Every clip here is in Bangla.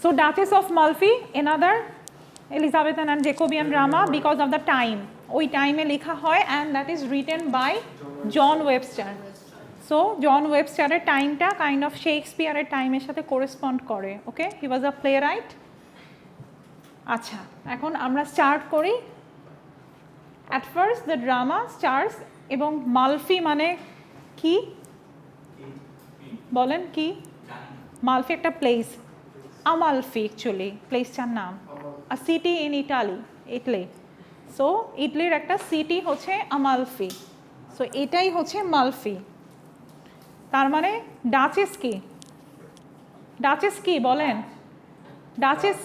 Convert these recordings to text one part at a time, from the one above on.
So Duchess of Malfi, another Elizabethan and Jacobean drama because of the time. ওই টাইমে লেখা হয় and that is written by John Webster. So John Webster's টাইমটা kind of Shakespeare's টাইমের সাথে correspond করে. Okay, he was a playwright. আচ্ছা, এখন আমরা স্টার্ট করি. At first the drama starts এবং মালফি মানে কি বলেন কি? মালফি একটা প্লেস. Amalfi actually প্লেসটার নাম. A city in Italy. So ইটালির একটা সিটি হচ্ছে আমালফি. সো এটাই হচ্ছে মালফি. তার মানে ডাচেস কি? ডাচেস কি বলেন? ডাচেস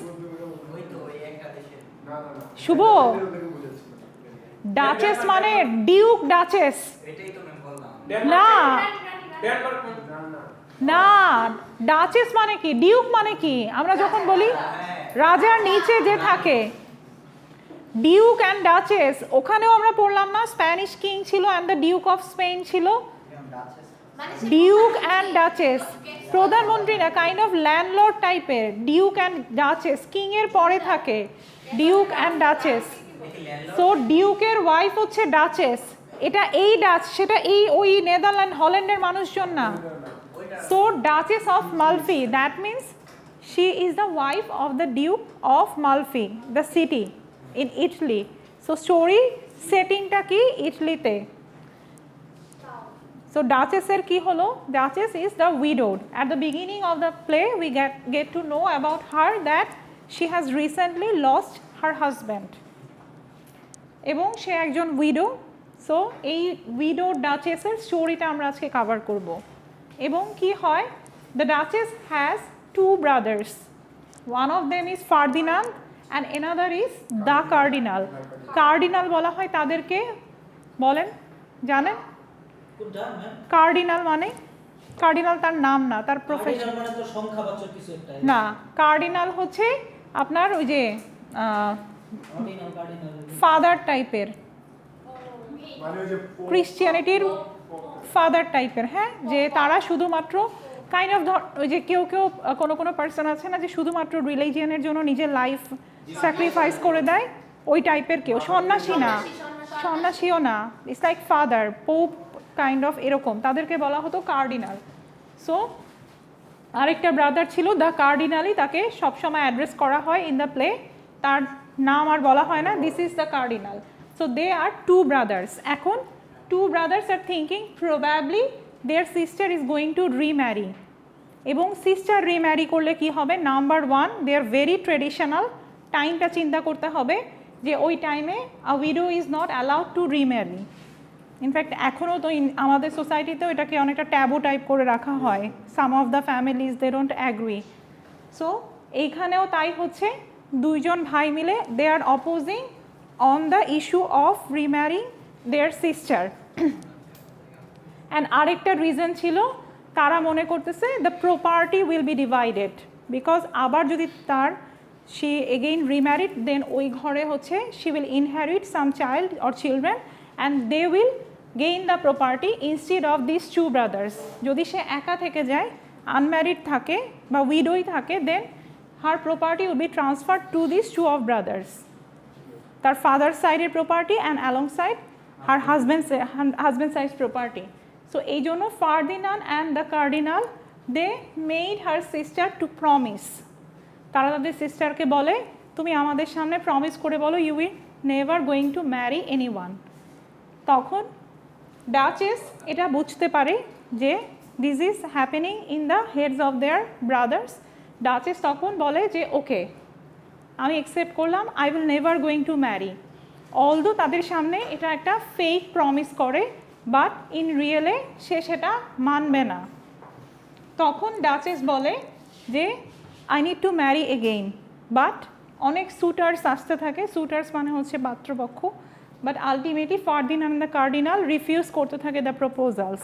শুভ ডাচেস মানে ডিউক ডাচেস না না ডাচেস মানে কি? ডিউক মানে কি? আমরা যখন বলি রাজার নিচে যে থাকে ডিউক অ্যান্ড ডাচেস, ওখানেও আমরা পড়লাম না স্প্যানিশ কিং ছিল and the duke of Spain ছিল ডিউক অ্যান্ড ডাচেস, প্রধানমন্ত্রী না, কাইন্ড অফ ল্যান্ডলর্ড টাইপের। ডিউক অ্যান্ড ডাচেস কিং এর পরে থাকে ডিউক অ্যান্ড ডাচেস। সো ডিউকের ওয়াইফ হচ্ছে ডাচেস। এটা এই ডাচ, সেটা এই ওই নেদারল্যান্ড হল্যান্ডের মানুষজন না। So duchess of Malfi, that means she is the wife of the Duke of Malfi, the city in Italy. So story setting ta ki Italy te. So Duchess er ki holo? Duchess is the widowed. At the beginning of the play we get to know about her that she has recently lost her husband. Ebong she ekjon widow. So ei widow Duchess er story ta amra ajke cover korbo. Ebong ki hoy? The Duchess has two brothers. One of them is Ferdinand and another is the Cardinal. Cardinal বলা হয় তাদেরকে, বলেন জানেন? কার্ডিনাল মানে? কার্ডিনাল তার নাম না, তার প্রফেশন মানে তো সংখ্যাবাচক কিছু একটা না। কার্ডিনাল হচ্ছে আপনার ওই যে ফাদার টাইপের, মানে ওই যে ক্রিশ্চিয়ানিটির ফাদার টাইপের। হ্যাঁ, যে তারা শুধুমাত্র কাইন্ড অফ ওই যে কেউ কেউ কোনো পার্সন আছে না যে শুধুমাত্র রিলিজিয়নের জন্য নিজের লাইফ স্যাক্রিফাইস করে দেয়, ওই টাইপের কেউ। সন্ন্যাসী না, সন্ন্যাসীও না, it's like father, pope kind of এরকম, তাদেরকে বলা হতো কার্ডিনাল। সো আরেকটা ব্রাদার ছিল দ্য কার্ডিনালি, তাকে সবসময় অ্যাড্রেস করা হয় ইন দ্য প্লে, তার নাম আর বলা হয় না, this is the cardinal. So they are two brothers. এখন two brothers are thinking probably their sister is going to remarry. এবং সিস্টার রিম্যারি করলে কি হবে? Number one, they are very traditional. টাইমটা চিন্তা করতে হবে যে ওই টাইমে a widow is not allowed to remarry. In fact এখনও তো আমাদের সোসাইটিতেও এটাকে অনেকটা ট্যাবু টাইপ করে রাখা হয়। Some of the families they don't agree. So এইখানেও তাই হচ্ছে, দুইজন ভাই মিলে they are opposing on the issue of remarrying their sister. And আরেকটা রিজন ছিল, তারা মনে করতেছে the property will be divided, because আবার যদি তার শি এগেইন রিম্যারিড, দেন ওই ঘরে হচ্ছে she will inherit some child or children and they will gain the property instead of this two brothers. যদি সে একা থেকে যায়, আনম্যারিড থাকে বা উইডোই থাকে, then her property will be transfer to this two of brothers, তার ফাদার সাইডের property and along side her husband side property. So এই জন্য Ferdinand and the cardinal they made her sister to promise. তারা তাদের সিস্টারকে বলে, তুমি আমাদের সামনে প্রমিস করে বলো you will never going to marry anyone. তখন ডাচেস এটা বুঝতে পারে যে this is happening in the heads of their brothers. Duchess তখন বলে যে ওকে, আমি অ্যাকসেপ্ট করলাম, I will never going to marry. Although তাদের সামনে এটা একটা ফেক প্রমিস করে, বাট ইন রিয়েলে সে সেটা মানবে না। তখন ডাচেস বলে যে I need to marry again, but অনেক সুটার্স আসতে থাকে। সুটার্স মানে হচ্ছে পাত্রপক্ষ। But ultimately Ferdinand the cardinal refuse করতে থাকে দ্য প্রপোজালস।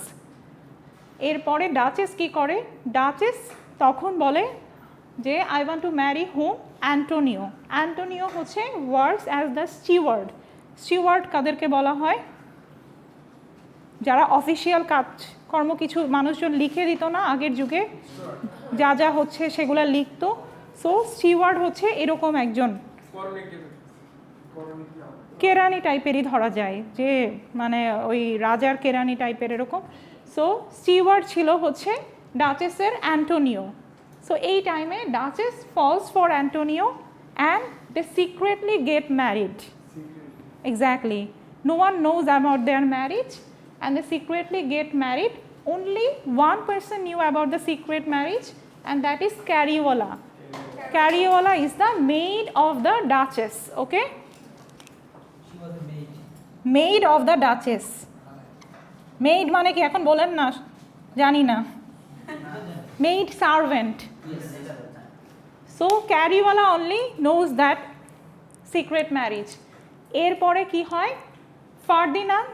এরপরে ডাচেস কি করে? ডাচেস তখন বলে যে I want to marry hmm? Antonio. Antonio হচ্ছে works as the steward. Steward কাদেরকে বলা হয়? যারা অফিসিয়াল কাজকর্ম কিছু মানুষজন লিখে দিত না আগের যুগে, যা যা হচ্ছে সেগুলো লিখতো, সো স্টিওয়ার্ড হচ্ছে এরকম একজন কেরানি টাইপেরই ধরা যায়, যে মানে ওই রাজার কেরানি টাইপের এরকম। সো স্টিওয়ার্ড ছিল হচ্ছে ডাচেসের অ্যান্টোনিও। সো এই টাইমে duchess falls for Antonio and they secretly get married. Exactly, no one knows about their marriage and they secretly get married. Only one person knew about the secret marriage, and that is Carriola. Carriola is the maid of the Duchess, okay? She was the maid. Maid of the Duchess. Maid মানে কি এখন বলেন না, জানি না। Maid servant. Yes. So Carriola only knows that secret marriage. এরপরে কি হয়, ফার্দিনান্দ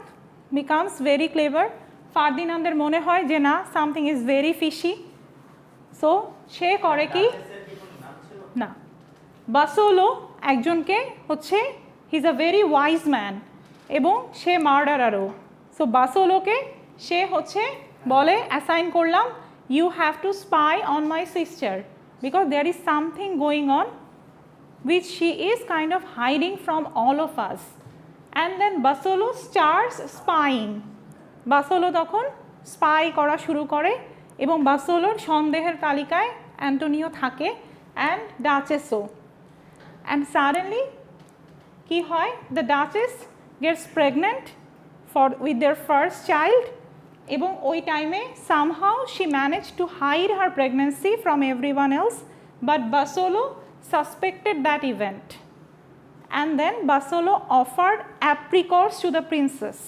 বিকামস ভেরি ক্লেভার। ফার্দিনান্দের মনে হয় যে না, something is very fishy. So সে করে কি, না, বাসোলো একজনকে হচ্ছে, he is a very wise man এবং সে মার্ডারারও। সো বাসোলোকে সে হচ্ছে বলে অ্যাসাইন করলাম, you have to spy on my sister because there is something going on which she is kind of hiding from all of us. And then Basolo starts spying. Basolo তখন স্পাই করা শুরু করে এবং বাসোলোর সন্দেহের তালিকায় অ্যান্টোনিও থাকে অ্যান্ড ডাচেসও। অ্যান্ড সাডেনলি কি হয়, the duchess gets pregnant with their first child, এবং ওই টাইমে somehow she manage to hide her pregnancy from everyone else, but Bosola suspected that event, and then Basolo offered apricots to the princess.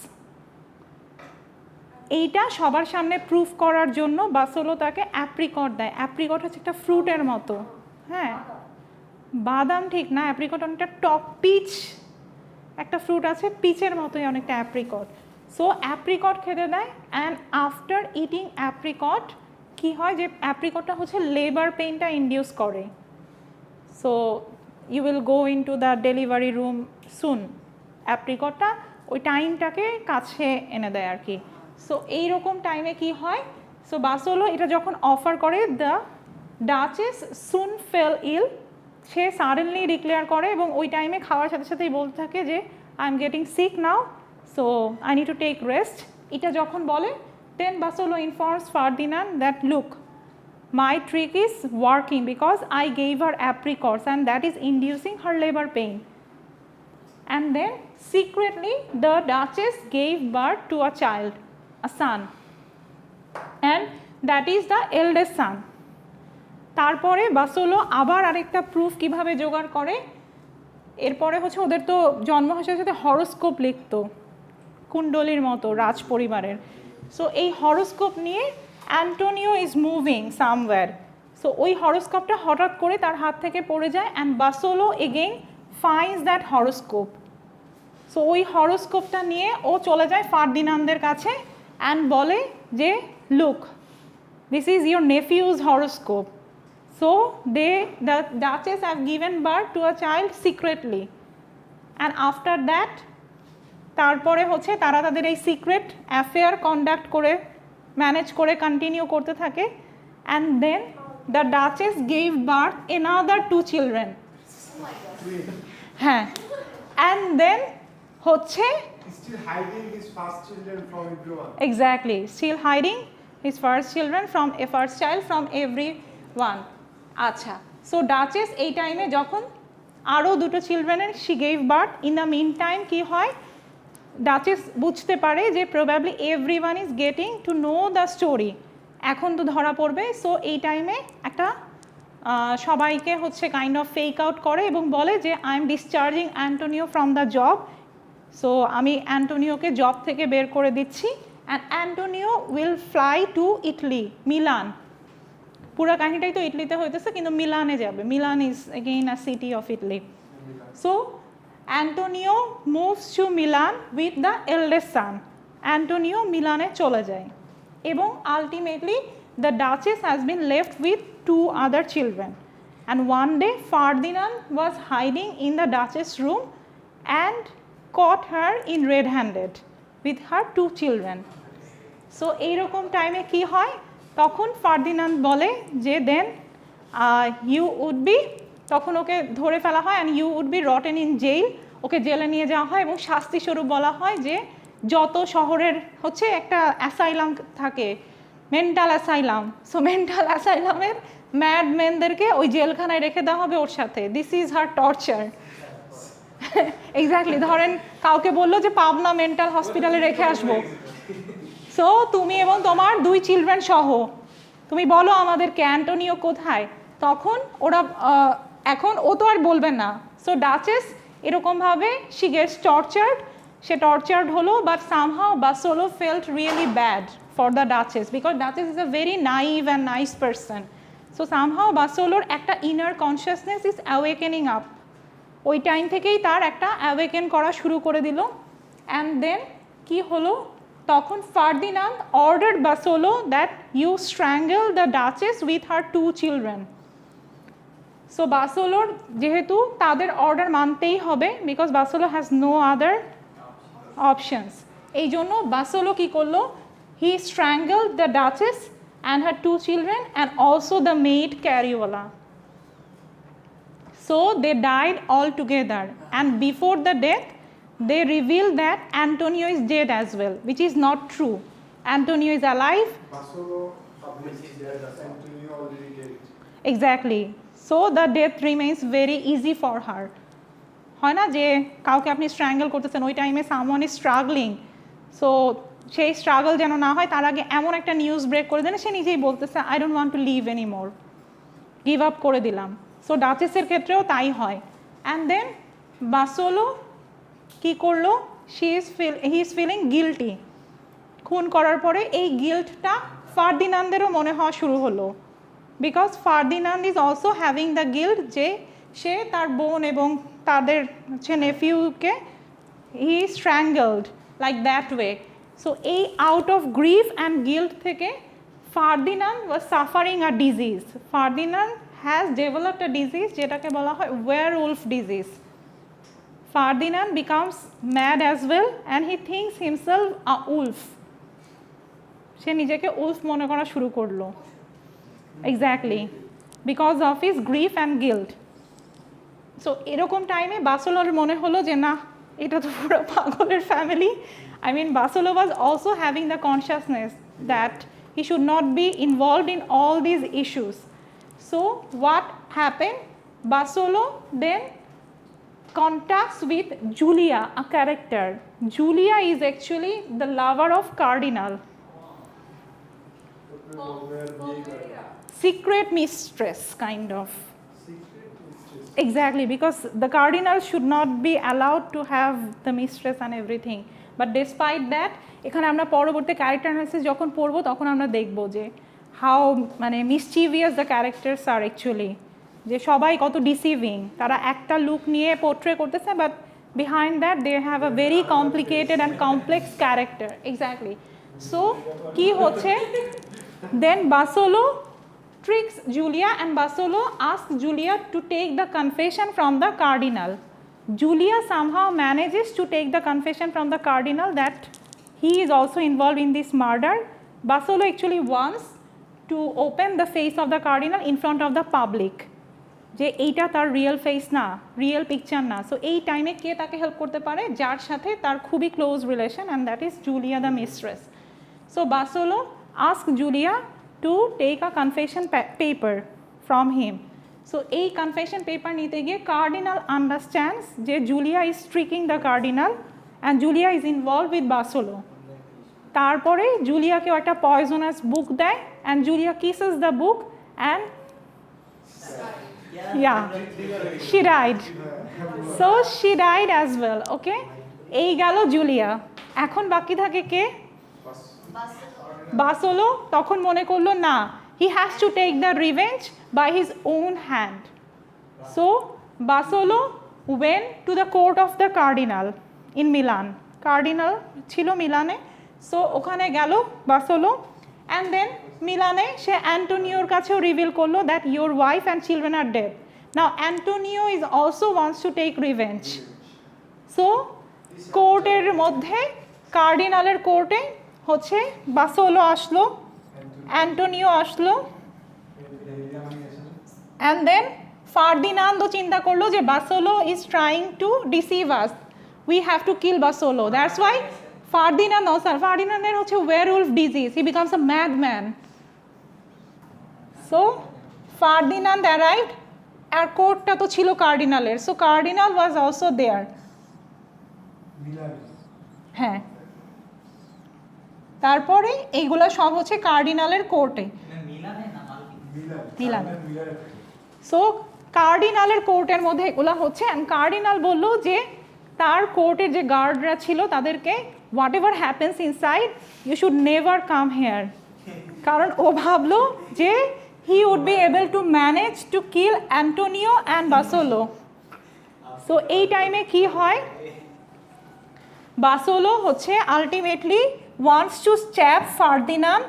এইটা সবার সামনে প্রুফ করার জন্য বাসোলো তাকে অ্যাপ্রিকট দেয়। অ্যাপ্রিকট হচ্ছে একটা ফ্রুটের মতো, হ্যাঁ, বাদাম ঠিক না, অ্যাপ্রিকট অনেকটা টক পিচ একটা ফ্রুট আছে, পিচের মতোই অনেকটা অ্যাপ্রিকট। সো অ্যাপ্রিকট খেতে দেয়, অ্যান্ড আফটার ইটিং অ্যাপ্রিকট কী হয়, যে অ্যাপ্রিকটটা হচ্ছে লেবার পেইনটা ইনডিউস করে। So you will go into the delivery room soon. অ্যাপ্রিকটটা ওই টাইমটাকে কাছে এনে দেয় আর কি। সো এইরকম টাইমে কি হয়, সো বাসোলো এটা যখন অফার করে, the duchess soon fell ill, সে সাডেনলি ডিক্লেয়ার করে এবং ওই টাইমে খাওয়ার সাথে সাথেই বলতে থাকে যে I am getting sick now, so I need to take rest. এটা যখন বলে, then Bosola informs Ferdinand that look, my trick is working because I gave her apricots and that is inducing her labor pain. And then secretly the Duchess gave birth to a child, a son, and that is the eldest son. তারপরে বাসোলো আবার আরেকটা প্রুফ কিভাবে জোগাড় করে, এরপরে হচ্ছে ওদের তো জন্ম হাসের সাথে হরোস্কোপ লিখতো কুণ্ডলীর মতো রাজ পরিবারের। সো এই হরোস্কোপ নিয়ে Antonio is moving somewhere. So ওই হরোস্কোপটা হঠাৎ করে তার হাত থেকে পড়ে যায়, and Bosola again finds that horoscope. So ওই হরোস্কোপটা নিয়ে ও চলে যায় ফার্দিনান্দের কাছে অ্যান্ড বলে যে look, this is your nephew's horoscope. So the duchess have given birth to a child secretly, and after that তারপরে হচ্ছে তারা তাদের এই সিক্রেট অ্যাফেয়ার কন্ডাক্ট করে ম্যানেজ করে কন্টিনিউ করতে থাকে, and then the duchess gave birth another 2 children. হ্যাঁ, অ্যান্ড দেন হচ্ছে still hiding his first children from everyone. Exactly, still hiding his first child from everyone. আচ্ছা, সো ডাচেস এই টাইমে যখন আরও 2 চিলড্রেনের she gave birth, in the meantime কী হয়, ডাচেস বুঝতে পারে যে probably everyone is getting to know the story, এখন তো ধরা পড়বে। সো এই টাইমে একটা সবাইকে হচ্ছে কাইন্ড অফ ফেক আউট করে এবং বলে যে I am discharging Antonio from the job, so আমি অ্যান্টোনিওকে জব থেকে বের করে দিচ্ছি, and Antonio will fly to Italy, Milan. পুরো কাহিনীটাই তো ইটলিতে হইতেছে, কিন্তু মিলানে যাবে। Milan is again a city of Italy. So Antonio moves to Milan with the eldest son. Antonio মিলানে চলে যায় এবং ultimately the duchess has been left with 2 other children. And one day Ferdinand was hiding in the Duchess' room and caught her in red-handed with her 2 children. So এইরকম টাইমে কি হয়, তখন ফার্দিনান্দ বলে যে দেন ইউ উড বি, তখন ওকে ধরে ফেলা হয় and you would be rotten in jail, ওকে জেলে নিয়ে যাওয়া হয় এবং শাস্তিস্বরূপ বলা হয় যে যত শহরের হচ্ছে একটা অ্যাসাইলাম থাকে, মেন্টাল অ্যাসাইলাম, সো মেন্টাল অ্যাসাইলামের ম্যাড মেনদেরকে ওই জেলখানায় রেখে দেওয়া হবে ওর সাথে। This is her torture. Exactly, ধরেন কাউকে বললো যে পাবনা মেন্টাল হসপিটালে রেখে আসবো, সো তুমি এবং তোমার 2 চিলড্রেন সহ তুমি বলো আমাদেরকে অ্যান্টোনিও কোথায়, তখন ওরা এখন ও তো আর বলবে না। সো ডাচেস এরকমভাবে শি গেটস টর্চার্ড, সে টর্চার্ড হলো, but somehow Bosola felt really bad for the duchess because duchess is a very naive and nice person. So somehow বাসোলোর একটা inner consciousness is awakening up, ওই টাইম থেকেই তার একটা অ্যাওয়েকেন করা শুরু করে দিল। অ্যান্ড দেন কি হলো, তখন Ferdinand ordered Bosola that you strangle the duchess with her 2 children. So বাসোলোর যেহেতু তাদের অর্ডার মানতেই হবে because Bosola has no other options, এই জন্য বাসোলো কী করলো, he strangle the duchess and her 2 children and also the maid Cariola. So they died all together, and before the death they revealed that Antonio is dead as well, which is not true. Antonio is alive. Basolo published that Antonio already dead. Exactly. So the death remains very easy for her. হয় না যে কাউকে আপনি স্ট্র্যাঙ্গল করতেছেন, ওই টাইমে সামওয়ান ইজ স্ট্রাগলিং, সো সেই স্ট্রাগল যেন না হয় তার আগে এমন একটা নিউজ ব্রেক করে দেন সে নিজেই বলতেছে I don't want to live any more, give up করে দিলাম। সো ডাচেসের ক্ষেত্রেও তাই হয়। অ্যান্ড দেন বাসোলো কী করলো, হি ইজ ফিলিং গিল্টি, খুন করার পরে এই গিল্টটা ফার্দিনান্দেরও মনে হওয়া শুরু হলো because Ferdinand is also having the guilt যে সে তার বোন এবং তাদের হচ্ছে নেফিউকে he strangled like that way. So এই out of grief and guilt থেকে Ferdinand was suffering a disease, Ferdinand has developed a disease যেটাকে বলা হয় werewolf disease. Ferdinand becomes mad as well and he thinks himself a wolf. সে নিজেকে wolf মনে করা শুরু করলো, exactly because of his grief and guilt. So এরকম টাইমে বাসোলোর মনে হলো যে না এটা তো পুরো পাগলের family. I mean Basolo was also having the consciousness that he should not be involved in all these issues. So what happened? Basolo then contacts with Julia, a character. Julia is actually the lover of Cardinal. Secret mistress, kind of. Exactly, because the Cardinal should not be allowed to have the mistress and everything. But despite that, এখানে আমরা পরবর্তী ক্যারেক্টার অ্যানালিসিস যখন পড়বো তখন আমরা দেখবো যে হাউ মানে mischievous the characters are actually, যে সবাই কত ডিসিভিং, তারা একটা লুক নিয়ে পোর্ট্রে করতেছে but behind that they have a very complicated and complex character. Exactly. So কি হচ্ছে, দেন বাসোলো tricks Julia and Basolo asks Julia to take the confession from the cardinal. Julia somehow manages to take the confession from the cardinal that he is also involved in this murder. Basolo actually wants to open the face of the cardinal in front of the public. যে এইটা তার রিয়েল ফেস না, রিয়েল পিকচার না। সো এই টাইমে কে তাকে হেল্প করতে পারে, যার সাথে তার খুবই close relation, and that is Julia the mistress. So Bosola ask Julia to take a confession paper from him. So a confession paper নিতে গিয়ে cardinal understands যে Julia is tricking the cardinal and Julia is involved with Basolo. তারপরে জুলিয়াকে একটা poisonous book দেয় and Julia kisses the book and yeah, she died. So she died as well. Okay, এই গেল জুলিয়া। এখন বাকি থাকে কে? বাসোলো তখন মনে করলো না, he has to take the revenge by his own hand. So Bosola went to the court of the cardinal in Milan, cardinal ছিল মিলানে। সো ওখানে গেল বাসোলো অ্যান্ড দেন মিলানে সে অ্যান্টোনিওর কাছেও রিভিল করলো that your wife and children are dead. Now Antonio is also wants to take revenge. So কোর্টের মধ্যে কার্ডিনালের কোর্টে হচ্ছে বাসোলো আসলো, অ্যান্টোনিও আসলো, and then ফার্দিনান্দও চিন্তা করলো যে বাসোলো is trying to deceive us, we have to kill বাসোলো, that's why ফার্দিনান্দের হচ্ছে werewolf disease, he becomes a madman. So Ferdinand arrived, আর কোর্টটা তো ছিল কার্ডিনালের, so cardinal was also there. হ্যাঁ, তারপরে এইগুলা সব হচ্ছে কার্ডিনালের কোর্টে। মিলান। সো কার্ডিনালের কোর্টের মধ্যে এগুলা হচ্ছে, অ্যান্ড কার্ডিনাল বলল যে তার কোর্টের যে গার্ডরা ছিল তাদেরকে whatever happens inside you should never come here, কারণ ও ভাবলো যে he would be able to manage to kill Antonio and Basolo. So এই টাইমে কি হয়, বাসোলো হচ্ছে ultimately wants to stab Ferdinand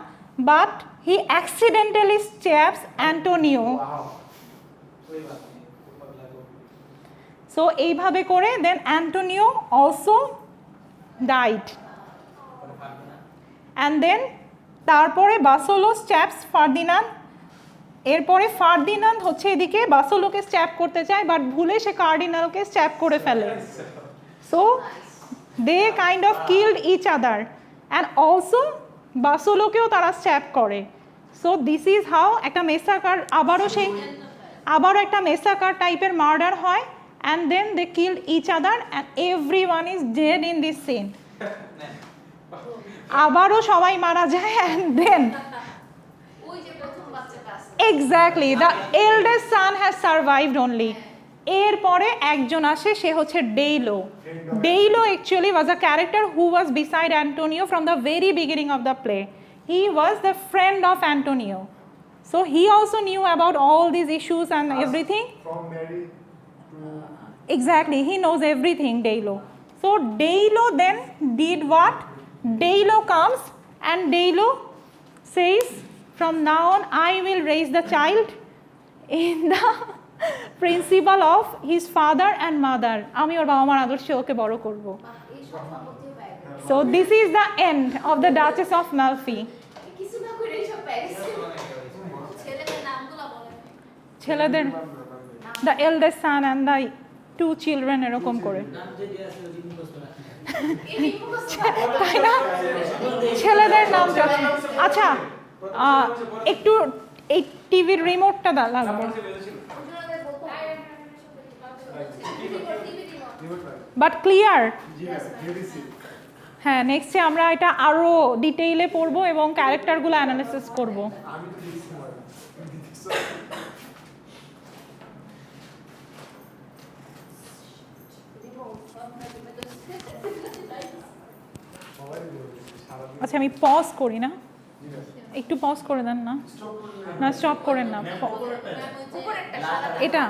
but he accidentally stabs Antonio. So এইভাবে করে then Antonio also died, and then তারপরে বাসোলো stabs Ferdinand, এরপরে ফার্দিনান্দ হচ্ছে এদিকে বাসোলোকে স্ট্যাপ করতে চায় বাট ভুলে সে কার্ডিনালকে স্ট্যাপ করে ফেলে। So they kind of killed each other and also বাসোলোকেও তারা স্ট্যাপ করে। সো দিস ইজ হাউ একটা মেসাকার, আবারও একটা মেসাকার টাইপের মার্ডার হয়, and then they killed each other and everyone is dead in this scene. আবারও সবাই মারা যায়, and then exactly the eldest son has survived only. এরপরে একজন আসে, সে হচ্ছে Delio. Delio actually was a character who was beside Antonio from the very beginning of the play. He was the friend of Antonio, so he also new about all this issues and everything. Exactly, he knows everything, Deilo. So Deilo then did what? Deilo comes and Deilo says, from now on I will raise the child in the principle of his father and mother. আমি ওর বাবা মার আদর্শে ওকে বড় করব। So this is the end of the Duchess of Malfi. ছেলেদের the eldest son and the two children এরকম করে, তাই না? ছেলেদের নাম যখন, আচ্ছা একটু এই টিভির রিমোটটা লাগবে, বাট ক্লিয়ার। হ্যাঁ, নেক্সটে আমরা এটা আরো ডিটেইলে পড়বো এবং ক্যারেক্টারগুলো অ্যানালিসিস করব। আচ্ছা আমি পজ করি না, একটু পজ করে দেন না, না স্টপ করেন না, এটা